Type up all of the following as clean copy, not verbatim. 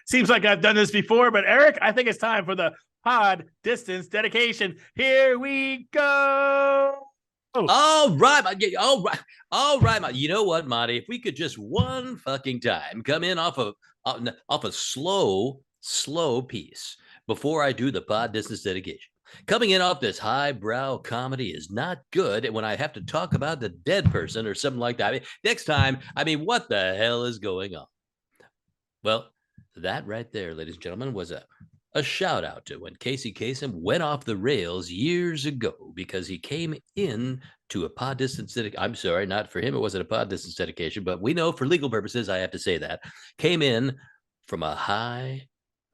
Seems like I've done this before, but Eric, I think it's time for the pod distance dedication. Here we go. All right. All right. You know what, Monty? If we could just one fucking time come in off a slow piece before I do the pod distance dedication. Coming in off this highbrow comedy is not good when I have to talk about the dead person or something like that. Next time, what the hell is going on? Well, that right there, ladies and gentlemen, was a shout out to when Casey Kasem went off the rails years ago because he came in to a pod distance dedication. I'm sorry, not for him. It wasn't a pod distance dedication, but we know for legal purposes, I have to say that. Came in from a high,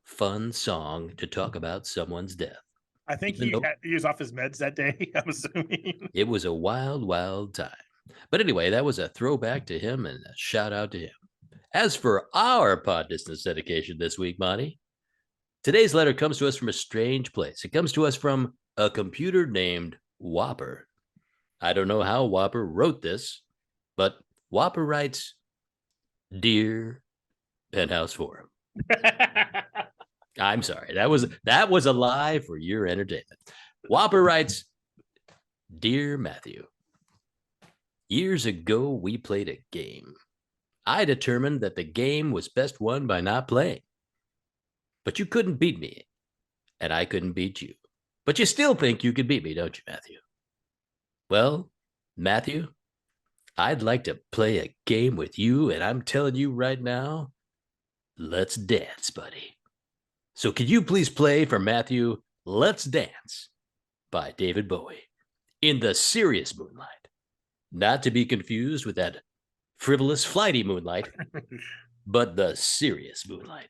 fun song to talk about someone's death. I think he was off his meds that day, I'm assuming. It was a wild, wild time. But anyway, that was a throwback to him and a shout out to him. As for our pod distance dedication this week, Monty, today's letter comes to us from a strange place. It comes to us from a computer named Whopper. I don't know how Whopper wrote this, but Whopper writes, "Dear Penthouse Forum." I'm sorry. That was a lie for your entertainment. Whopper writes, "Dear Matthew, years ago we played a game. I determined that the game was best won by not playing. But you couldn't beat me, and I couldn't beat you. But you still think you could beat me, don't you, Matthew? Well, Matthew, I'd like to play a game with you, and I'm telling you right now, let's dance, buddy. So could you please play for Matthew Let's Dance by David Bowie in the serious moonlight, not to be confused with that frivolous, flighty moonlight, but the serious moonlight.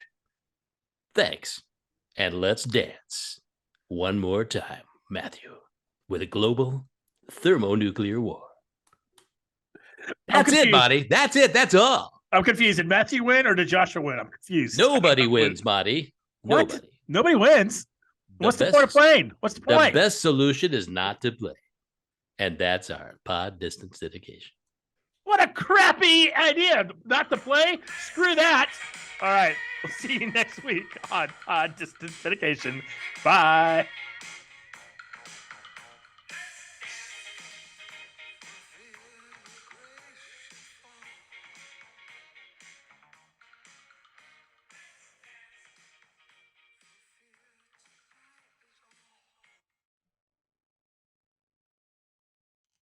Thanks, and let's dance one more time, Matthew, with a global thermonuclear war." That's it, Marty. That's it. That's all. I'm confused. Did Matthew win or did Joshua win? I'm confused. Nobody wins, Marty. What? Nobody wins? What's the point of playing? What's the point? The best solution is not to play. And that's our pod distance dedication. What a crappy idea. Not to play? Screw that. All right. We'll see you next week on pod distance dedication. Bye.